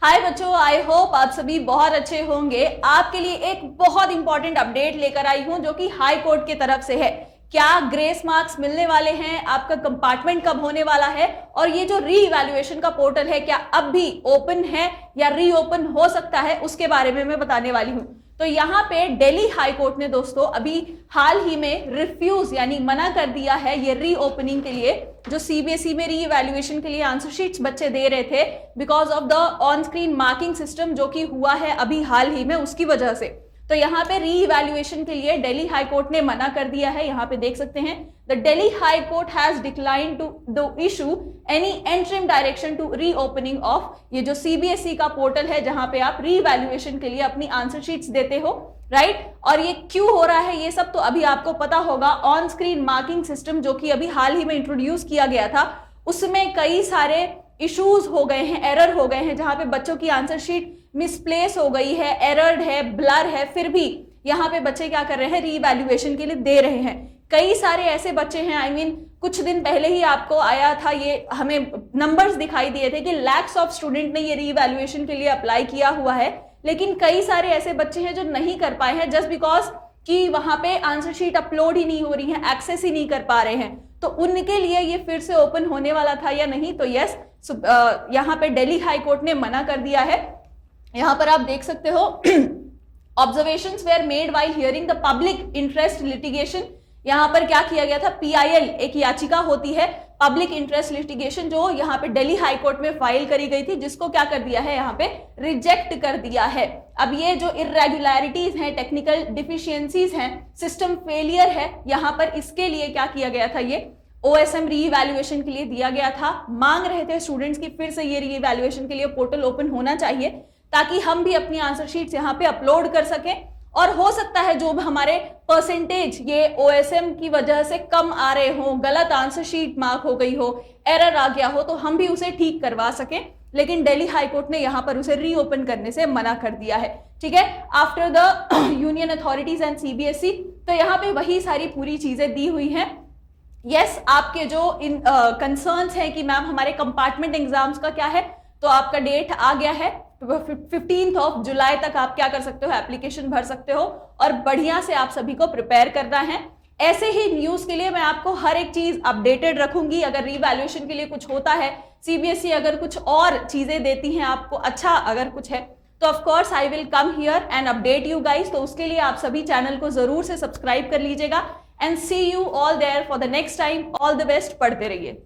हाय बच्चों, I hope आप सभी बहुत अच्छे होंगे। आपके लिए एक बहुत इंपॉर्टेंट अपडेट लेकर आई हूं जो कि हाई कोर्ट की तरफ से है। क्या ग्रेस मार्क्स मिलने वाले हैं, आपका कंपार्टमेंट कब होने वाला है, और ये जो री इवैल्यूएशन का पोर्टल है क्या अब भी ओपन है या रीओपन हो सकता है, उसके बारे में मैं बताने वाली हूं। तो यहाँ पे दिल्ली हाई कोर्ट ने दोस्तों अभी हाल ही में रिफ्यूज यानी मना कर दिया है ये रीओपनिंग के लिए, जो सीबीएसई में री इवैल्यूएशन के लिए आंसर शीट्स बच्चे दे रहे थे because of the on screen marking system जो कि हुआ है अभी हाल ही में, उसकी वजह से। तो यहाँ पे री इवैल्यूएशन के लिए दिल्ली हाई कोर्ट ने मना कर दिया है। यहाँ पे देख सकते हैं, the Delhi high court has declined to the issue any interim direction to reopening of ये जो सीबीएसई का पोर्टल है जहां पे आप री इवैल्यूएशन के लिए अपनी आंसर शीट्स देते हो, राइट। और ये क्यों हो रहा है ये सब तो अभी आपको पता होगा। ऑन स्क्रीन मार्किंग सिस्टम जो कि अभी हाल ही में इंट्रोड्यूस किया गया था, उसमें कई सारे इश्यूज हो गए हैं, एरर हो गए हैं, जहां पे बच्चों की आंसर शीट मिसप्लेस हो गई है, एरर्ड है, ब्लर है, फिर भी यहाँ पे बच्चे क्या कर रहे हैं, रीवैल्यूएशन के लिए दे रहे हैं। कई सारे ऐसे बच्चे हैं, आई मीन कुछ दिन पहले ही आपको आया था, ये हमें नंबर्स दिखाई दिए थे कि लैक्स ऑफ स्टूडेंट ने ये रीवैल्यूएशन के लिए अप्लाई किया हुआ है, लेकिन कई सारे ऐसे बच्चे हैं जो नहीं कर पाए हैं जस्ट बिकॉज कि वहां पे आंसर शीट अपलोड ही नहीं हो रही है, एक्सेस ही नहीं कर पा रहे हैं। तो उनके लिए ये फिर से ओपन होने वाला था या नहीं, तो यस, यहाँ पे दिल्ली हाई कोर्ट ने मना कर दिया है। यहाँ पर आप देख सकते हो, observations were made while hearing the public interest litigation. यहाँ पर क्या किया गया था, पीआईएल एक याचिका होती है पब्लिक इंटरेस्ट लिटिगेशन, जो यहाँ पे दिल्ली हाई कोर्ट में फाइल करी गई थी, जिसको क्या कर दिया है, यहाँ पे रिजेक्ट कर दिया है। अब ये जो इरेगुलरिटीज हैं, टेक्निकल डिफिशियंसीज हैं, सिस्टम फेलियर है, यहाँ पर इसके लिए क्या किया गया था, ये ओएसएम री इवैल्यूएशन के लिए दिया गया था। मांग रहे थे स्टूडेंट्स की फिर से ये री इवैल्यूएशन के लिए पोर्टल ओपन होना चाहिए ताकि हम भी अपनी आंसर शीट्स यहाँ पे अपलोड कर सकें, और हो सकता है जो हमारे परसेंटेज ये ओएसएम की वजह से कम आ रहे हो, गलत आंसर शीट मार्क हो गई हो, एरर आ गया हो, तो हम भी उसे ठीक करवा सकें। लेकिन दिल्ली हाई कोर्ट ने यहाँ पर उसे रीओपन करने से मना कर दिया है, ठीक है, after the union authorities and CBSE. तो यहाँ पे वही सारी पूरी चीजें दी हुई हैं। यस, आपके जो इन कंसर्न्स हैं कि मैम हमारे कंपार्टमेंट एग्जाम्स का क्या है, तो आपका डेट आ गया है, 15 जुलाई तक आप क्या कर सकते हो, एप्लीकेशन भर सकते हो, और बढ़िया से आप सभी को प्रिपेयर करना है। ऐसे ही न्यूज के लिए मैं आपको हर एक चीज अपडेटेड रखूंगी। अगर रीवैल्यूएशन के लिए कुछ होता है, सीबीएसई अगर कुछ और चीजें देती हैं आपको, अच्छा अगर कुछ है, तो of course I will come here and update you guys. तो उसके लिए आप सभी चैनल को जरूर से सब्सक्राइब कर लीजिएगा, and see you all there for the next time. All the best, पढ़ते रहिए।